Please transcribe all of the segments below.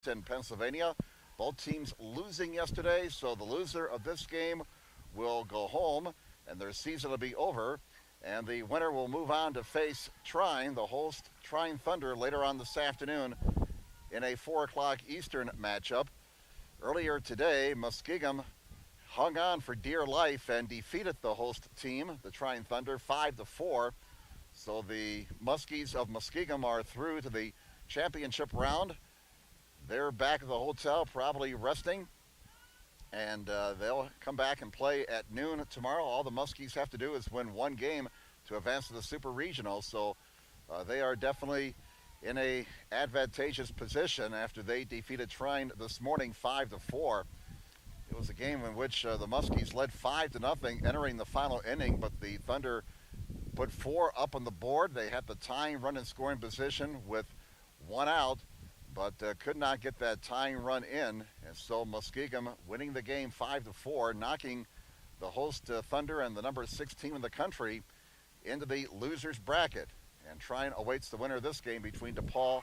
in Pennsylvania. Both teams losing yesterday, so the loser of this game will go home and their season will be over. And the winner will move on to face Trine, the host Trine Thunder, later on this afternoon in a 4 o'clock Eastern matchup. Earlier today, Muskegum hung on for dear life and defeated the host team, the Trine Thunder, 5-4. So the Muskies of Muskegum are through to the championship round. They're back at the hotel, probably resting, and they'll come back and play at noon tomorrow. All the Muskies have to do is win one game to advance to the Super Regional, so they are definitely in a advantageous position after they defeated Trine this morning 5-4. It was a game in which the Muskies led 5-0 entering the final inning, but the Thunder put 4 up on the board. They had the tying run in scoring position with 1 out, but could not get that tying run in. And so Muskegum winning the game 5-4, knocking the host Thunder and the number 6 team in the country into the losers bracket. And Trine awaits the winner of this game between DePauw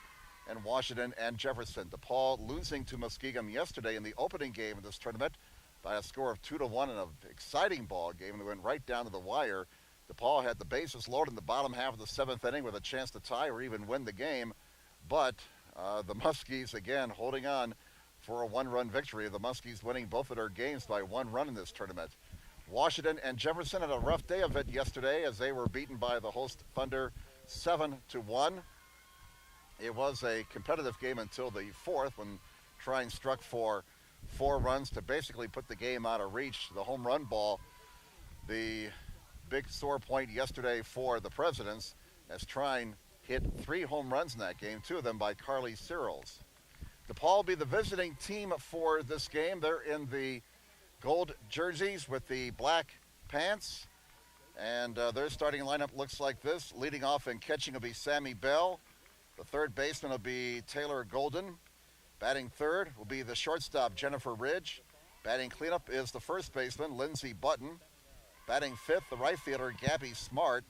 and Washington and Jefferson. DePauw losing to Muskegum yesterday in the opening game of this tournament by a score of 2-1 in an exciting ball game that went right down to the wire. DePauw had the bases loaded in the bottom half of the 7th inning with a chance to tie or even win the game, but the Muskies, again, holding on for a 1-run victory. The Muskies winning both of their games by 1 run in this tournament. Washington and Jefferson had a rough day of it yesterday as they were beaten by the host Thunder 7-1. It was a competitive game until the 4th when Trine struck for 4 runs to basically put the game out of reach. The home run ball, the big sore point yesterday for the Presidents, as Trine hit 3 home runs in that game, 2 of them by Carly Searles. DePauw will be the visiting team for this game. They're in the gold jerseys with the black pants, and their starting lineup looks like this. Leading off and catching will be Sammy Bell. The third baseman will be Taylor Golden. Batting third will be the shortstop, Jennifer Ridge. Batting cleanup is the first baseman, Lindsey Button. Batting fifth, the right fielder, Gabby Smart.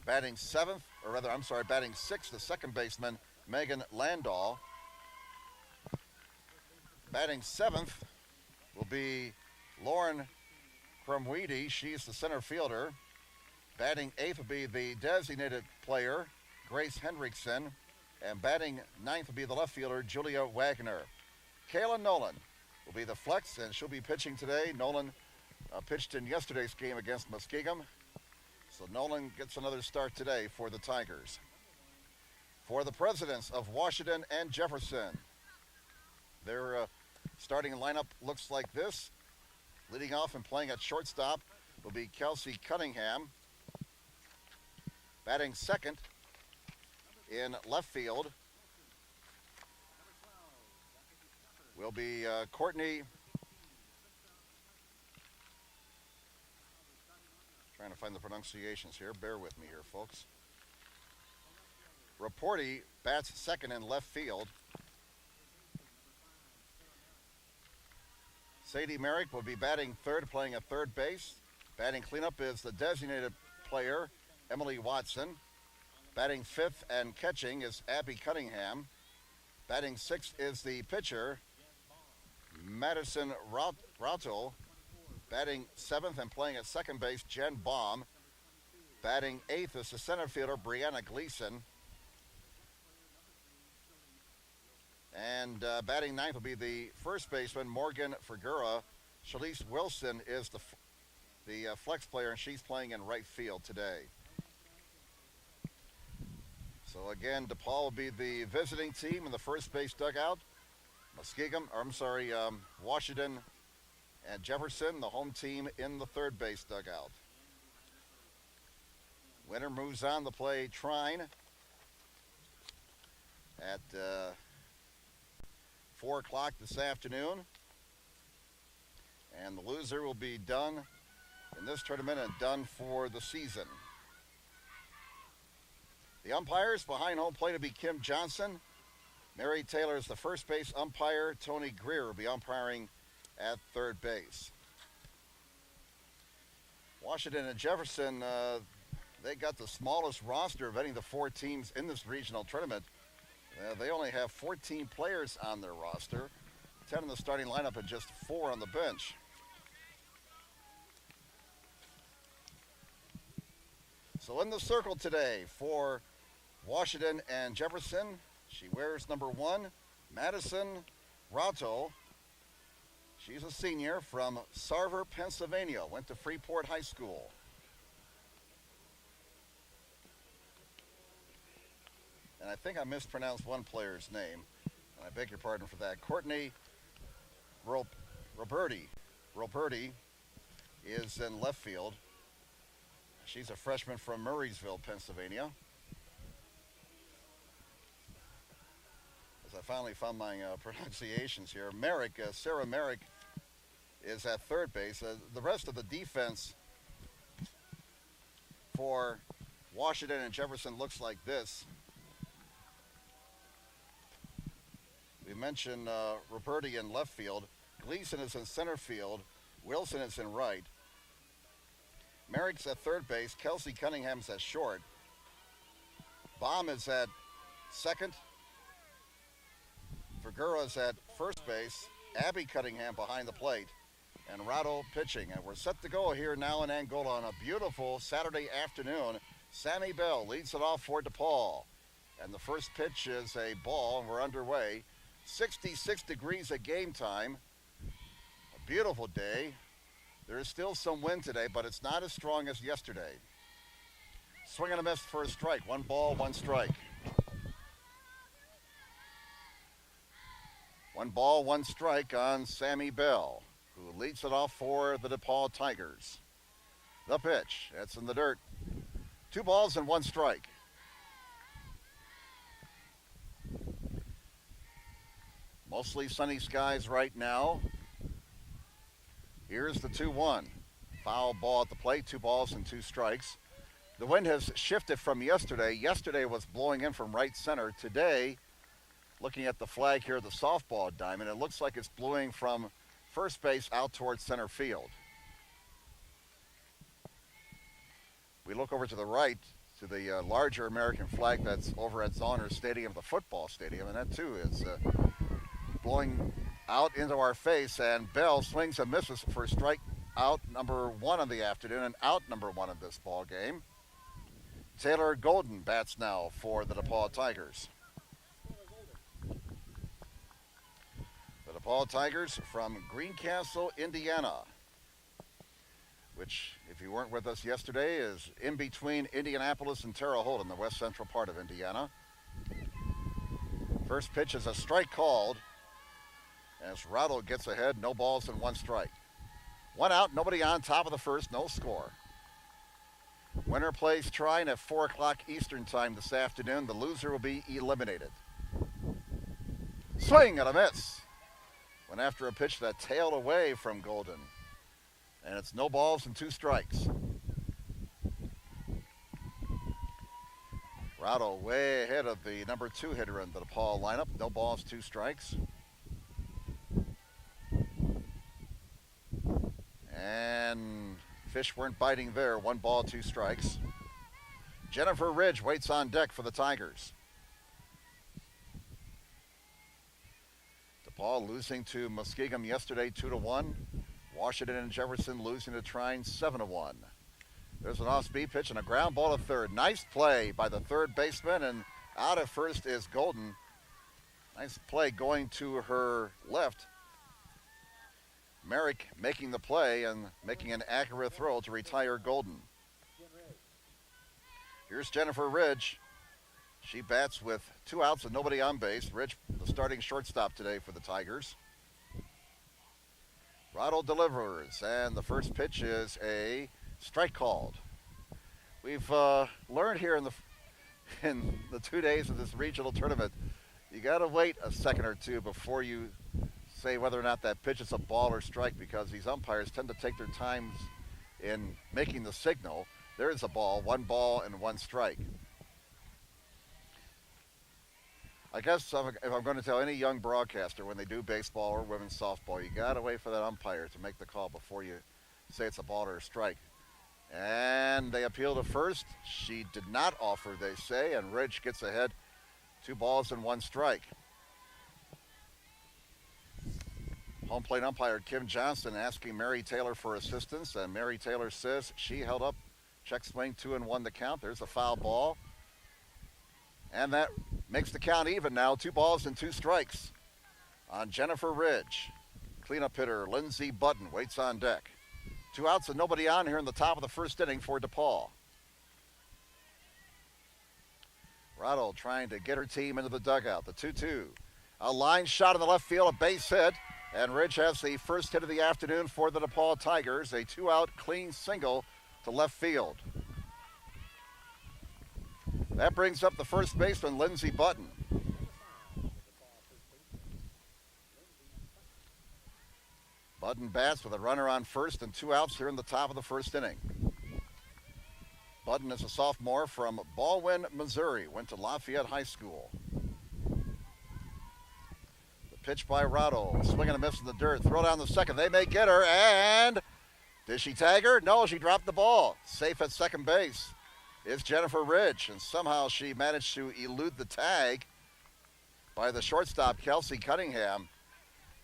Batting sixth, the second baseman, Megan Landahl. Batting seventh will be Lauren Crumweedy. She's the center fielder. Batting eighth will be the designated player, Grace Hendrickson. And batting ninth will be the left fielder, Julia Wagner. Kayla Nolan will be the flex, and she'll be pitching today. Nolan pitched in yesterday's game against Muskegum. So Nolan gets another start today for the Tigers. For the Presidents of Washington and Jefferson, their starting lineup looks like this. Leading off and playing at shortstop will be Kelsey Cunningham. Batting second in left field will be Courtney. Trying to find the pronunciations here. Bear with me here, folks. Raporti bats second in left field. Sadie Merrick will be batting third, playing at third base. Batting cleanup is the designated player, Emily Watson. Batting fifth and catching is Abby Cunningham. Batting sixth is the pitcher, Madison Rautel. Batting seventh and playing at second base, Jen Baum. Batting eighth is the center fielder, Brianna Gleason. And batting ninth will be the first baseman, Morgan Figura. Shalise Wilson is the flex player, and she's playing in right field today. So again, DePauw will be the visiting team in the first base dugout. Washington and Jefferson, the home team, in the third base dugout. Winner moves on to play Trine at 4 o'clock this afternoon. And the loser will be done in this tournament and done for the season. The umpires behind home plate will be Kim Johnson. Mary Taylor is the first base umpire. Tony Greer will be umpiring at third base. Washington and Jefferson, they got the smallest roster of any of the 4 teams in this regional tournament. They only have 14 players on their roster, 10 in the starting lineup and just 4 on the bench. So in the circle today for Washington and Jefferson, she wears number 1, Madison Rato. She's a senior from Sarver, Pennsylvania, went to Freeport High School. And I think I mispronounced one player's name, and I beg your pardon for that. Courtney Roberti is in left field. She's a freshman from Murraysville, Pennsylvania. As I finally found my pronunciations here, Sarah Merrick is at third base. The rest of the defense for Washington and Jefferson looks like this. We mentioned Roberti in left field. Gleason is in center field. Wilson is in right. Merrick's at third base. Kelsey Cunningham's at short. Baum is at second. Vergura's at first base. Abby Cunningham behind the plate. And Rado pitching. And we're set to go here now in Angola on a beautiful Saturday afternoon. Sammy Bell leads it off for DePauw. And the first pitch is a ball, and we're underway. 66 degrees at game time. A beautiful day. There is still some wind today, but it's not as strong as yesterday. Swing and a miss for a strike. 1 ball, 1 strike. 1 ball, 1 strike on Sammy Bell, who leads it off for the DePauw Tigers. The pitch. It's in the dirt. 2 balls and 1 strike. Mostly sunny skies right now. Here's the 2-1. Foul ball at the plate, 2 balls and 2 strikes. The wind has shifted from yesterday. Yesterday was blowing in from right center. Today, looking at the flag here, the softball diamond, it looks like it's blowing from first base out towards center field. We look over to the right to the larger American flag that's over at Zollner Stadium, the football stadium, and that too is blowing out into our face, and Bell swings and misses for strike out number 1 of the afternoon and out number 1 of this ball game. Taylor Golden bats now for the DePauw Tigers. The DePauw Tigers from Greencastle, Indiana, which, if you weren't with us yesterday, is in between Indianapolis and Terre Haute in the west central part of Indiana. First pitch is a strike called as Rado gets ahead, no balls and 1 strike. 1 out, nobody on, top of the first, no score. Winner plays trying at 4 o'clock Eastern time this afternoon. The loser will be eliminated. Swing and a miss. Went after a pitch that tailed away from Golden. And it's no balls and 2 strikes. Rado way ahead of the number 2 hitter in the DePauw lineup. No balls, 2 strikes. And fish weren't biting there. 1 ball, 2 strikes. Jennifer Ridge waits on deck for the Tigers. DePauw losing to Muskegum yesterday 2-1. Washington and Jefferson losing to Trine 7-1. There's an off-speed pitch and a ground ball to third. Nice play by the third baseman, and out at first is Golden. Nice play going to her left. Merrick making the play and making an accurate throw to retire Golden. Here's Jennifer Ridge. She bats with 2 outs and nobody on base. Ridge, the starting shortstop today for the Tigers. Rado delivers, and the first pitch is a strike called. We've learned here in the 2 days of this regional tournament, you got to wait a second or two before you say whether or not that pitch is a ball or strike, because these umpires tend to take their times in making the signal. There is a ball, 1 ball and 1 strike. I guess if I'm going to tell any young broadcaster when they do baseball or women's softball, you got to wait for that umpire to make the call before you say it's a ball or a strike. And they appeal to first. She did not offer, they say, and Ridge gets ahead 2 balls and 1 strike. Home plate umpire Kim Johnson asking Mary Taylor for assistance, and Mary Taylor says she held up. Check swing, 2-1 the count. There's a foul ball. And that makes the count even now. 2 balls and 2 strikes on Jennifer Ridge. Cleanup hitter Lindsey Button waits on deck. 2 outs and nobody on here in the top of the first inning for DePauw. Rado trying to get her team into the dugout. The 2-2. A line shot in the left field, a base hit. And Ridge has the first hit of the afternoon for the DePauw Tigers. A 2-out clean single to left field. That brings up the first baseman, Lindsey Button. Button bats with a runner on first and 2 outs here in the top of the first inning. Button is a sophomore from Baldwin, Missouri. Went to Lafayette High School. Pitch by Rado. Swing and a miss in the dirt. Throw down the second. They may get her. And did she tag her? No, she dropped the ball. Safe at second base is Jennifer Ridge. And somehow she managed to elude the tag by the shortstop, Kelsey Cunningham.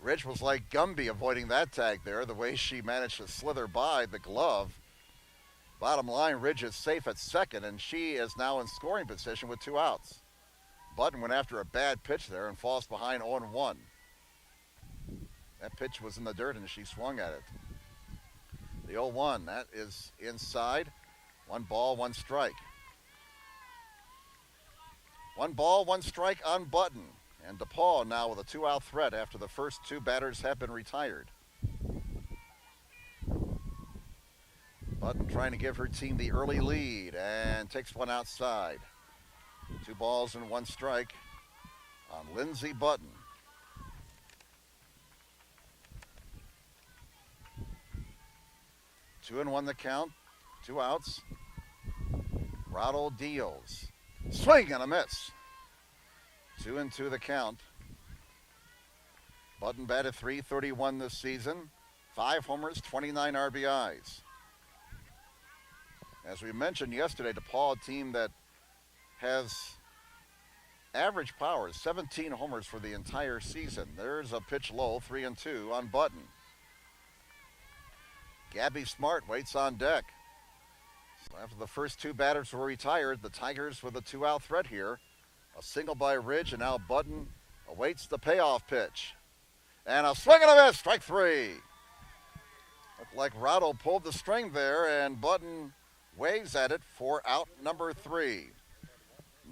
Ridge was like Gumby avoiding that tag there, the way she managed to slither by the glove. Bottom line, Ridge is safe at second, and she is now in scoring position with 2 outs. Button went after a bad pitch there and falls behind 0-1. That pitch was in the dirt and she swung at it. The 0-1, that is inside. 1 ball, 1 strike. 1 ball, 1 strike on Button. And DePauw now with a 2-out threat after the first 2 batters have been retired. Button trying to give her team the early lead and takes one outside. 2 balls and 1 strike on Lindsey Button. 2-1 the count, 2 outs. Rado deals. Swing and a miss. 2-2 the count. Button batted .331 this season. 5 homers, 29 RBIs. As we mentioned yesterday, DePauw, a team that has average power, 17 homers for the entire season. There's a pitch low, 3-2 on Button. Gabby Smart waits on deck. So after the first 2 batters were retired, the Tigers with a 2-out threat here. A single by Ridge, and now Button awaits the payoff pitch. And a swing and a miss, strike 3. Looked like Rado pulled the string there, and Button waves at it for out number 3.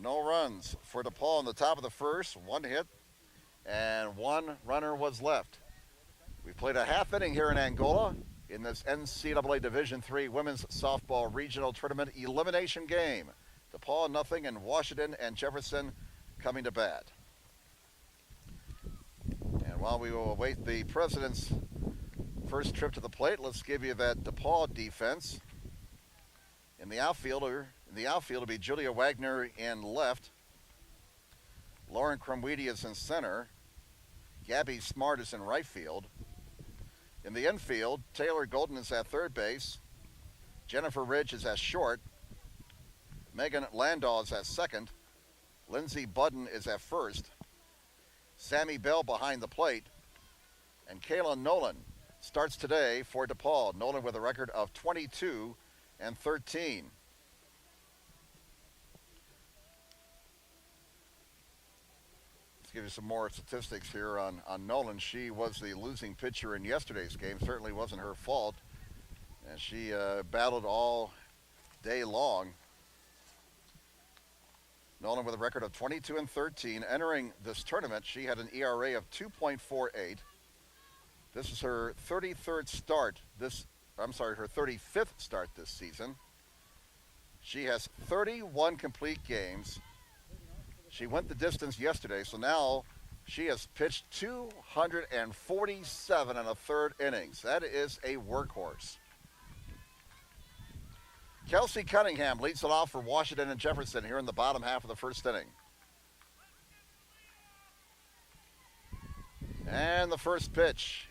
No runs for DePauw in the top of the first. 1 hit, and 1 runner was left. We played a half inning here in Angola in this NCAA Division III Women's Softball Regional Tournament elimination game. DePauw nothing, and Washington and Jefferson coming to bat. And while we will await the president's first trip to the plate, let's give you that DePauw defense. In the outfield will be Julia Wagner in left. Lauren Crumweedy is in center. Gabby Smart is in right field. In the infield, Taylor Golden is at third base. Jennifer Ridge is at short. Megan Landaw is at second. Lindsey Button is at first. Sammy Bell behind the plate. And Kayla Nolan starts today for DePauw. Nolan with a record of 22-13. Give you some more statistics here on Nolan. She was the losing pitcher in yesterday's game. Certainly wasn't her fault. And she battled all day long. Nolan with a record of 22-13. Entering this tournament, she had an ERA of 2.48. This is her 33rd start. Her 35th start this season. She has 31 complete games. She went the distance yesterday, so now she has pitched 247 and a third innings. That is a workhorse. Kelsey Cunningham leads it off for Washington and Jefferson here in the bottom half of the first inning. And the first pitch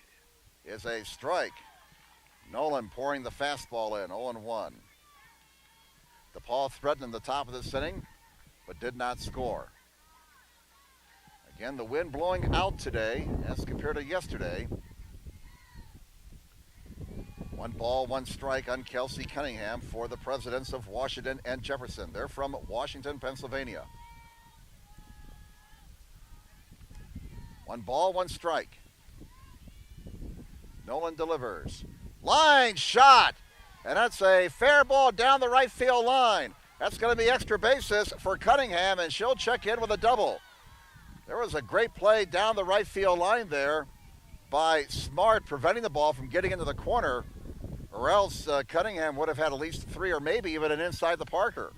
is a strike. Nolan pouring the fastball in, 0-1. DePauw threatened in the top of this inning, but did not score. Again, the wind blowing out today as compared to yesterday. 1 ball, 1 strike on Kelsey Cunningham for the Presidents of Washington and Jefferson. They're from Washington, Pennsylvania. 1 ball, 1 strike. Nolan delivers. Line shot! And that's a fair ball down the right field line. That's going to be extra bases for Cunningham, and she'll check in with a double. There was a great play down the right field line there by Smart, preventing the ball from getting into the corner, or else Cunningham would have had at least 3 or maybe even an inside the Parker.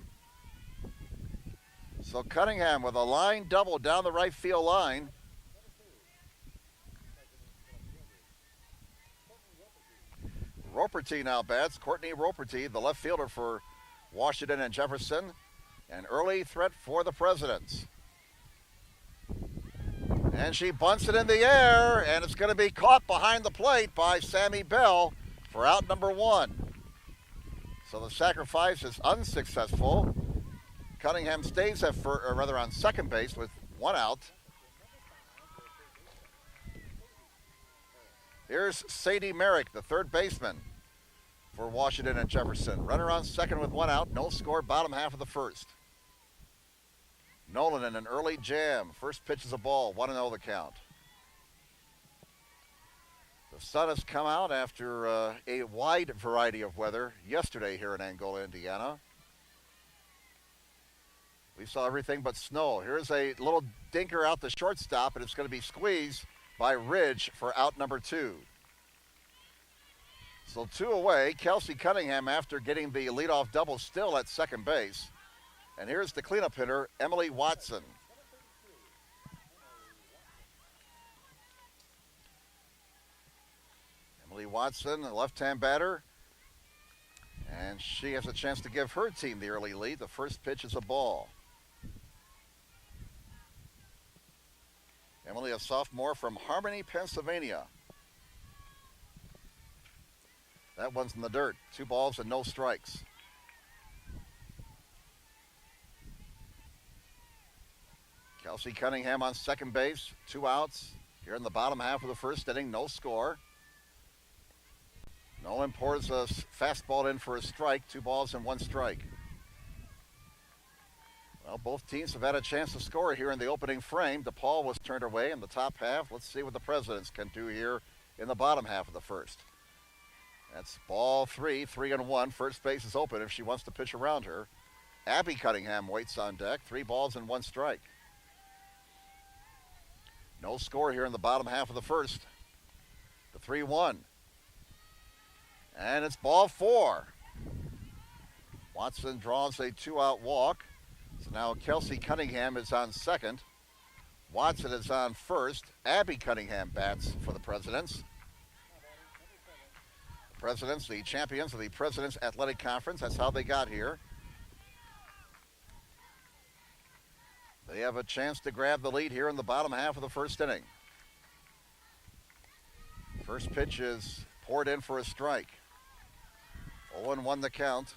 So Cunningham with a line double down the right field line. Roperty now bats. Courtney Roperty, the left fielder for Washington and Jefferson. An early threat for the Presidents. And she bunts it in the air, and it's going to be caught behind the plate by Sammy Bell for out number 1. So the sacrifice is unsuccessful. Cunningham stays on second base with 1 out. Here's Sadie Merrick, the third baseman for Washington and Jefferson. Runner on second with 1 out. No score, bottom half of the first. Nolan in an early jam. First pitch is a ball, 1-0 the count. The sun has come out after a wide variety of weather yesterday here in Angola, Indiana. We saw everything but snow. Here's a little dinker out the shortstop, and it's going to be squeezed by Ridge for out number 2. So 2 away. Kelsey Cunningham, after getting the leadoff double, still at second base. And here's the cleanup hitter, Emily Watson. Emily Watson, a left-hand batter. And she has a chance to give her team the early lead. The first pitch is a ball. Emily, a sophomore from Harmony, Pennsylvania. That one's in the dirt. 2 balls and no strikes. Kelsey Cunningham on second base. 2 outs. Here in the bottom half of the first inning, no score. Nolan pours a fastball in for a strike. 2 balls and 1 strike. Well, both teams have had a chance to score here in the opening frame. DePauw was turned away in the top half. Let's see what the Presidents can do here in the bottom half of the first. That's ball 3, 3-1. First base is open if she wants to pitch around her. Abby Cunningham waits on deck. 3 balls and 1 strike. No score here in the bottom half of the first. The 3-1. And it's ball 4. Watson draws a 2-out walk. So now Kelsey Cunningham is on second. Watson is on first. Abby Cunningham bats for the Presidents. The Presidents, the champions of the Presidents Athletic Conference. That's how they got here. They have a chance to grab the lead here in the bottom half of the first inning. First pitch is poured in for a strike. 0-1 the count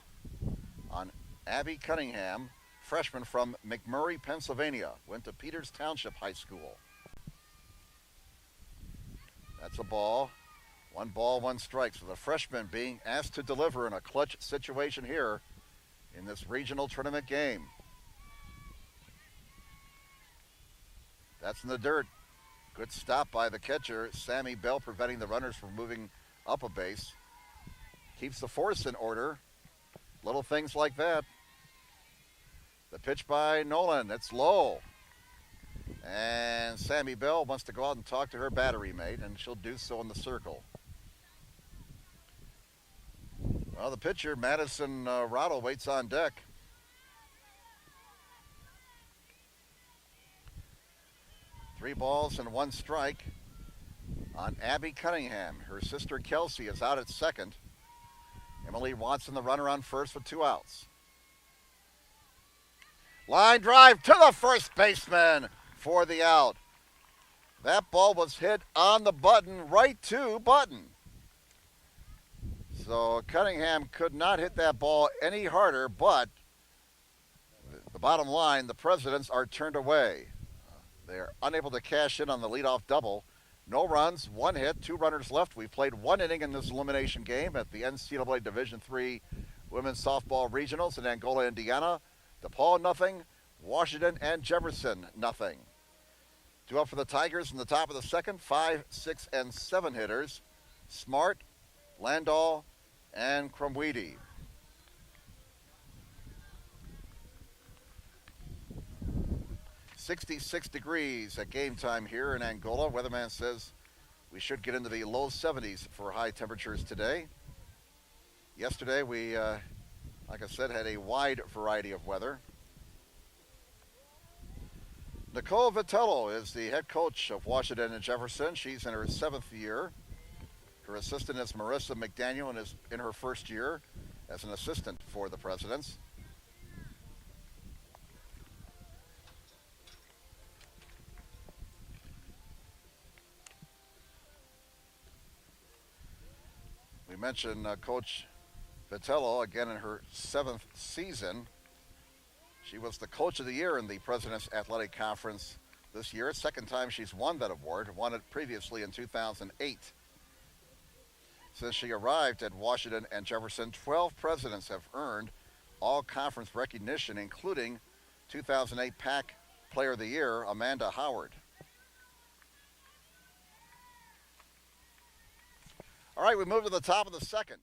on Abby Cunningham, freshman from McMurray, Pennsylvania. Went to Peters Township High School. That's a ball. 1 ball, 1 strike. So the freshman being asked to deliver in a clutch situation here in this regional tournament game. That's in the dirt. Good stop by the catcher, Sammy Bell, preventing the runners from moving up a base. Keeps the force in order. Little things like that. The pitch by Nolan, it's low. And Sammy Bell wants to go out and talk to her battery mate, and she'll do so in the circle. Well, the pitcher, Madison Rottle, waits on deck. Three balls and 1 strike on Abby Cunningham. Her sister Kelsey is out at second. Emily Watson, the runner, on first with 2 outs. Line drive to the first baseman for the out. That ball was hit on the button, right to Button. So Cunningham could not hit that ball any harder, but the bottom line, the Presidents are turned away. They're unable to cash in on the leadoff double. No runs, 1 hit, 2 runners left. We've played 1 inning in this elimination game at the NCAA Division III Women's Softball Regionals in Angola, Indiana. DePauw, nothing. Washington and Jefferson, nothing. 2 up for the Tigers in the top of the second. 5, 6, and 7 hitters. Smart, Landau, and Crumweedy. "66 degrees at game time here in Angola. Weatherman says we should get into the low 70s for high temperatures today. Yesterday we, like I said, had a wide variety of weather. Nicole Vitello is the head coach of Washington and Jefferson. She's in her 7th year. Her assistant is Marissa McDaniel and is in her 1st year as an assistant for the Presidents. We mentioned Coach Vitello, again in her 7th season. She was the Coach of the Year in the President's Athletic Conference this year. 2nd time she's won that award, won it previously in 2008. Since she arrived at Washington and Jefferson, 12 presidents have earned all-conference recognition, including 2008 PAC Player of the Year, Amanda Howard. All right, we move to the top of the second.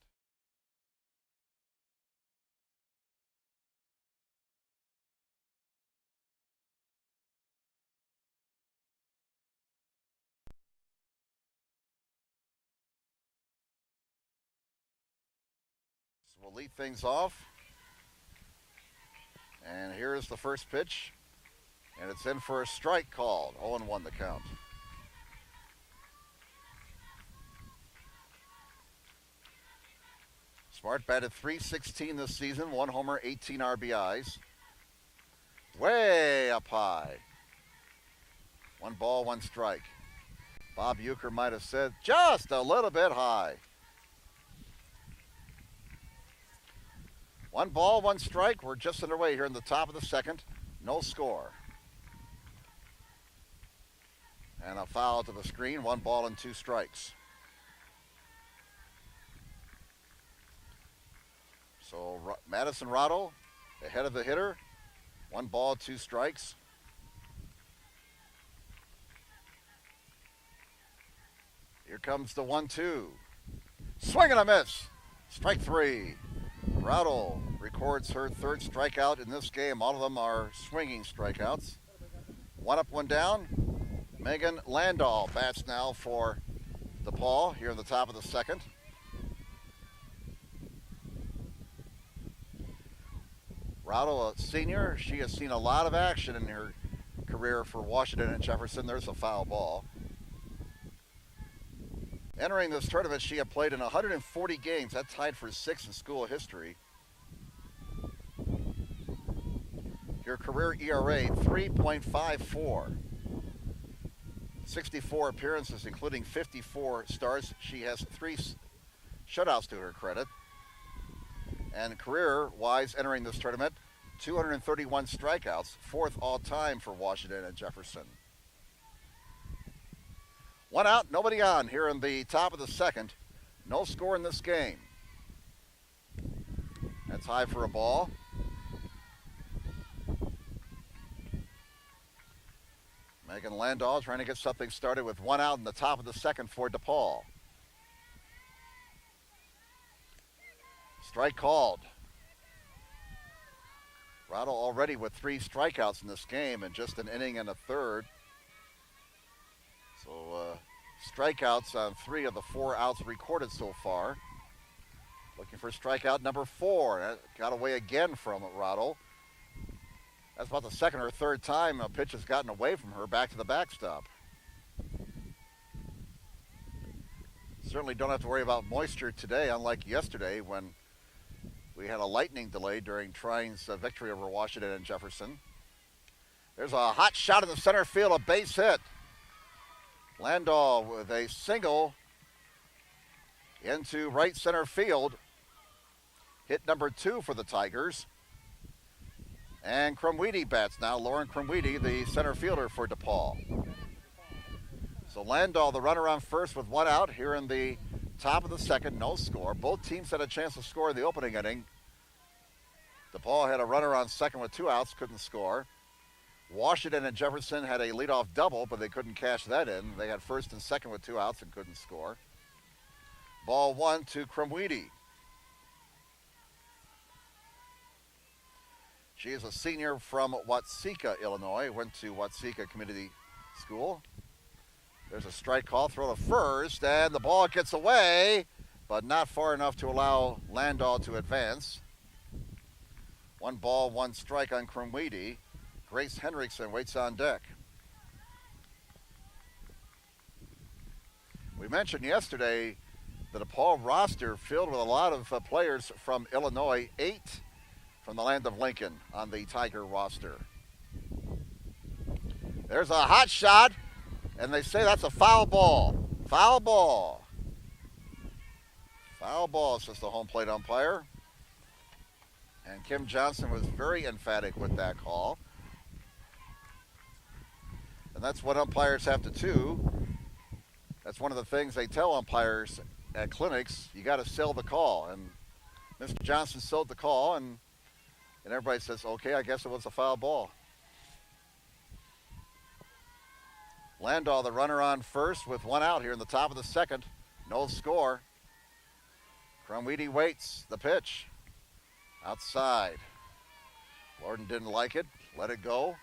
So we'll lead things off. And here's the first pitch. And it's in for a strike called. 0-1 the count. Smart batted .316 this season, 1 homer, 18 RBIs. Way up high. 1 ball, 1 strike. Bob Uecker might have said just a little bit high. 1 ball, 1 strike. We're just underway here in the top of the second. No score. And a foul to the screen. 1 ball and 2 strikes. So Madison Rotto ahead of the hitter. 1 ball, 2 strikes. Here comes the 1-2. Swing and a miss. Strike 3. Rotto records her 3rd strikeout in this game. All of them are swinging strikeouts. 1 up, 1 down. Megan Landau bats now for DePauw here in the top of the second. Rotto, a senior, she has seen a lot of action in her career for Washington and Jefferson. There's a foul ball. Entering this tournament, she had played in 140 games. That's tied for 6th in school history. Her career ERA, 3.54. 64 appearances, including 54 starts. She has 3 shutouts to her credit. And career-wise, entering this tournament, 231 strikeouts, 4th all-time for Washington and Jefferson. 1 out, nobody on here in the top of the second. No score in this game. That's high for a ball. Megan Landau trying to get something started with 1 out in the top of the second for DePauw. Strike called. Rotto already with 3 strikeouts in this game and just an inning and a third. So strikeouts on 3 of the 4 outs recorded so far. Looking for strikeout number 4. That got away again from Rotto. That's about the 2nd or 3rd time a pitch has gotten away from her back to the backstop. Certainly don't have to worry about moisture today, unlike yesterday when we had a lightning delay during Trine's victory over Washington and Jefferson. There's a hot shot in the center field, a base hit. Landau with a single into right center field. Hit number 2 for the Tigers. And Crumweedy bats now. Lauren Crumweedy, the center fielder for DePauw. So Landau, the runner on first with one out here in the top of the second, no score. Both teams had a chance to score in the opening inning. DePauw had a runner on second with 2 outs, couldn't score. Washington and Jefferson had a leadoff double, but they couldn't cash that in. They had first and second with 2 outs and couldn't score. Ball 1 to Crumweedy. She is a senior from Watseka, Illinois. Went to Watseka Community School. There's a strike call, throw to first, and the ball gets away, but not far enough to allow Landau to advance. 1 ball, 1 strike on Crumweedy. Grace Hendrickson waits on deck. We mentioned yesterday the DePauw roster filled with a lot of players from Illinois, 8 from the land of Lincoln on the Tiger roster. There's a hot shot, and they say that's a foul ball. Foul ball. Foul ball, says the home plate umpire. And Kim Johnson was very emphatic with that call. And that's what umpires have to do. That's one of the things they tell umpires at clinics. You got to sell the call. And Mr. Johnson sold the call, and everybody says, okay, I guess it was a foul ball. Landau, the runner on first with 1 out here in the top of the second. No score. Crumweedy waits the pitch. Outside. Lorden didn't like it. Let it go.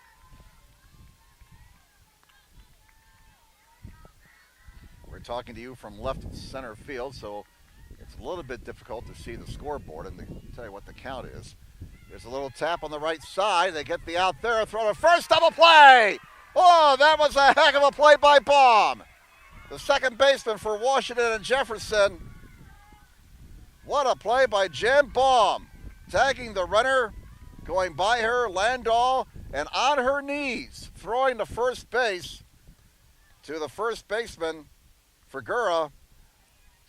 We're talking to you from left center field, so it's a little bit difficult to see the scoreboard and to tell you what the count is. There's a little tap on the right side. They get the out there. Throw to first. Double play. Oh, that was a heck of a play by Baum. The second baseman for Washington and Jefferson. What a play by Jen Baum. Tagging the runner, going by her, Landau, and on her knees, throwing to first base to the first baseman, Figura,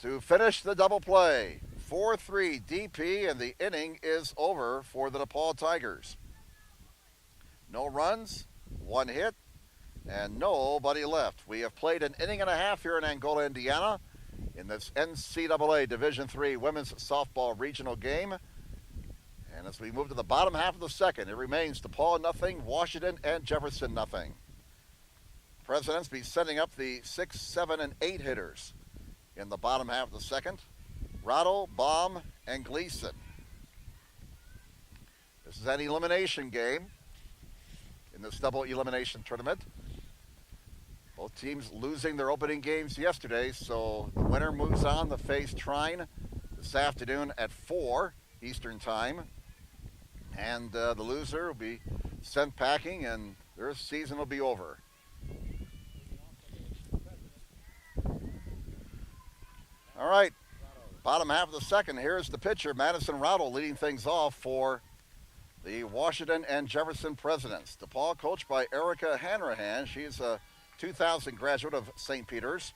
to finish the double play. 4-3 DP, and the inning is over for the DePauw Tigers. No runs, 1 hit, and nobody left. We have played an inning and a half here in Angola, Indiana, in this NCAA Division III Women's Softball Regional game. And as we move to the bottom half of the second, it remains DePauw nothing, Washington and Jefferson nothing. Presidents be setting up the 6, 7, and 8 hitters in the bottom half of the second. Rotto, Baum, and Gleason. This is an elimination game in this double elimination tournament. Both teams losing their opening games yesterday, so the winner moves on to face Trine this afternoon at 4 Eastern Time. And the loser will be sent packing, and their season will be over. All right, bottom half of the second. Here's the pitcher, Madison Rotto, leading things off for the Washington and Jefferson Presidents. DePauw coached by Erica Hanrahan. She's a 2000 graduate of St. Peter's.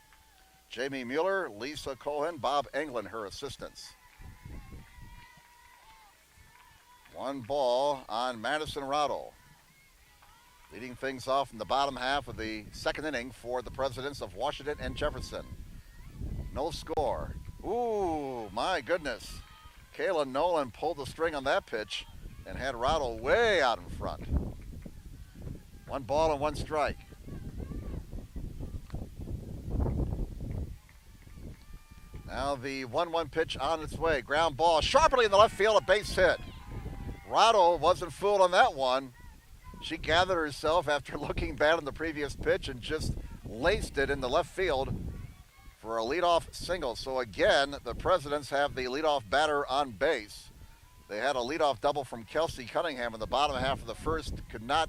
Jamie Mueller, Lisa Cohen, Bob Englund, her assistants. 1 ball on Madison Rotto. Leading things off in the bottom half of the second inning for the Presidents of Washington and Jefferson. No score. Ooh, my goodness. Kayla Nolan pulled the string on that pitch and had Rotto way out in front. 1 ball and 1 strike. Now the 1-1 pitch on its way. Ground ball sharply in the left field, a base hit. Rotto wasn't fooled on that one. She gathered herself after looking bad on the previous pitch and just laced it in the left field for a leadoff single. So again, the Presidents have the leadoff batter on base. They had a leadoff double from Kelsey Cunningham in the bottom half of the first, could not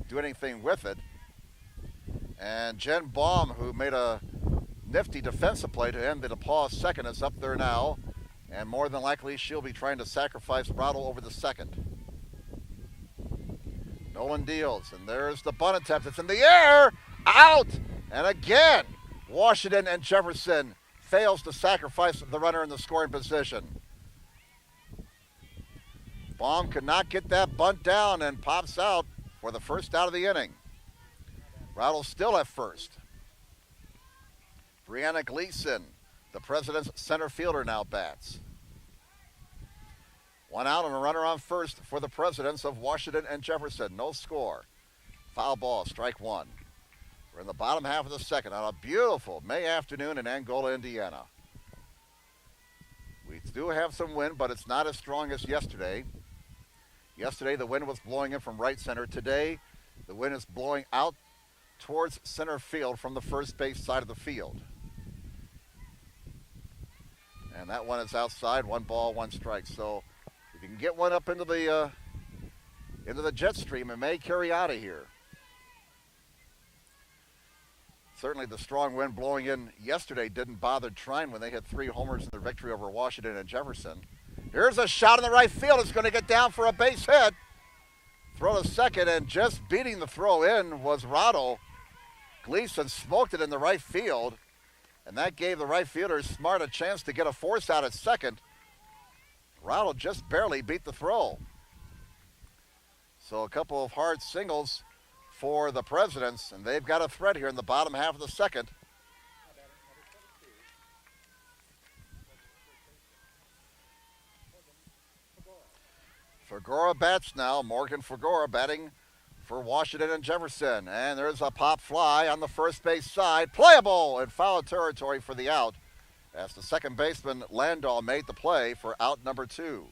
do anything with it. And Jen Baum, who made a nifty defensive play to end the DePauw second, is up there now. And more than likely, she'll be trying to sacrifice Rotto over the second. Nolan deals, and there's the bunt attempt. It's in the air, out! And again, Washington and Jefferson fails to sacrifice the runner in the scoring position. Baum could not get that bunt down and pops out for the first out of the inning. Rattle's still at first. Brianna Gleason, the President's center fielder, now bats. One out and a runner on first for the Presidents of Washington and Jefferson. No score. Foul ball, strike one. We're in the bottom half of the second on a beautiful May afternoon in Angola, Indiana. We do have some wind, but it's not as strong as yesterday. Yesterday, the wind was blowing in from right center. Today, the wind is blowing out towards center field from the first base side of the field. And that one is outside. 1 ball, 1 strike. So if you can get one up into the jet stream, it may carry out of here. Certainly the strong wind blowing in yesterday didn't bother Trine when they had 3 homers in their victory over Washington and Jefferson. Here's a shot in the right field. It's going to get down for a base hit. Throw to second, and just beating the throw in was Rado. Gleason smoked it in the right field, and that gave the right fielder Smart a chance to get a force out at second. Rado just barely beat the throw. So a couple of hard singles for the Presidents, and they've got a threat here in the bottom half of the second. Fagora bats now. Morgan Fagora batting for Washington and Jefferson. And there's a pop fly on the first base side. Playable in foul territory for the out, as the second baseman Landau made the play for out number 2.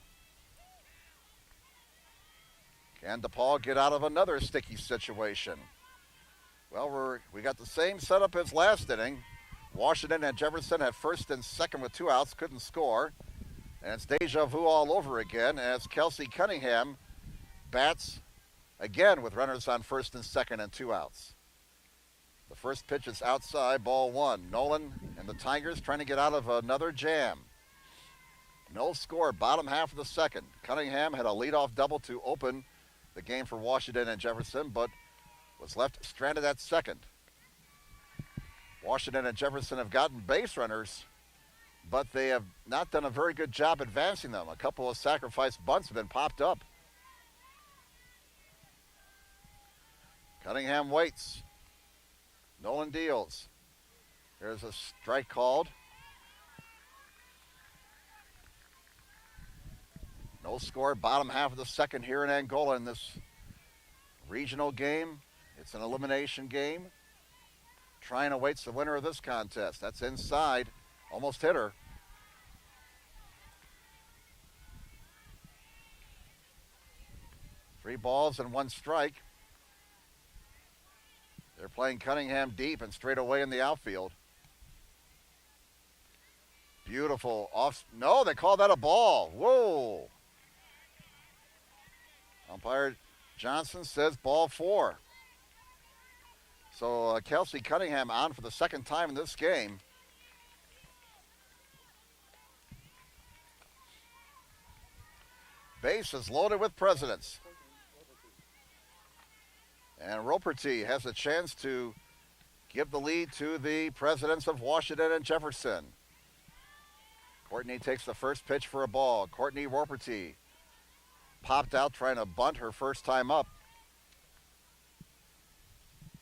Can DePauw get out of another sticky situation? Well, we got the same setup as last inning. Washington and Jefferson had first and second with 2 outs, couldn't score. And it's deja vu all over again as Kelsey Cunningham bats again with runners on first and second and 2 outs. The first pitch is outside, ball 1. Nolan and the Tigers trying to get out of another jam. No score, bottom half of the second. Cunningham had a leadoff double to open the game for Washington and Jefferson, but was left stranded at second. Washington and Jefferson have gotten base runners, but they have not done a very good job advancing them. A couple of sacrifice bunts have been popped up. Cunningham waits. Nolan deals. There's a strike called. No score, bottom half of the second here in Angola in this regional game. It's an elimination game. Trine awaits the winner of this contest. That's inside. Almost hit her. Three balls and 1 strike. They're playing Cunningham deep and straight away in the outfield. Beautiful off. No, they call that a ball. Whoa. Umpire Johnson says ball 4. So Kelsey Cunningham on for the second time in this game. Base is loaded with Presidents. And Roperty has a chance to give the lead to the Presidents of Washington and Jefferson. Courtney takes the first pitch for a ball. Courtney Roperty popped out trying to bunt her first time up.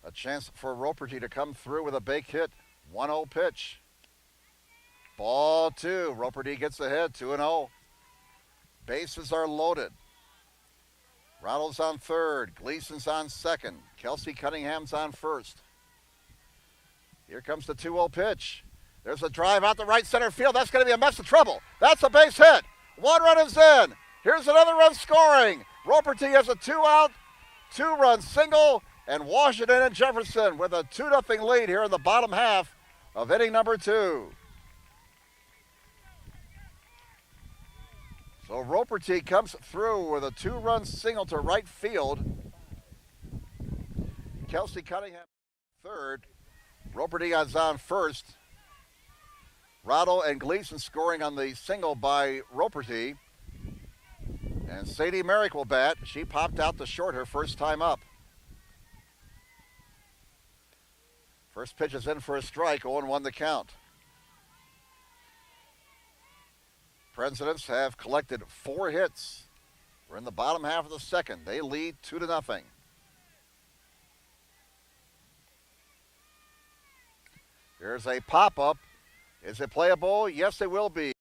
A chance for Roperty to come through with a big hit. 1-0 pitch. Ball 2. Roperty gets ahead, 2-0. Bases are loaded. Rattle's on third. Gleason's on second. Kelsey Cunningham's on first. Here comes the 2-0 pitch. There's a drive out the right center field. That's going to be a mess of trouble. That's a base hit. 1 run is in. Here's another run scoring. Roperty has a 2-out, 2-run single, and Washington and Jefferson with a 2-0 lead here in the bottom half of inning number 2. So Roperty comes through with a 2-run single to right field. Kelsey Cunningham third. Roperty is on first. Rado and Gleason scoring on the single by Roperty. And Sadie Merrick will bat. She popped out to short her first time up. First pitch is in for a strike, 0-1 the count. Presidents have collected 4 hits We're in the bottom half of the second. They lead 2-0. Here's a pop-up. Is it playable? Yes, it will be.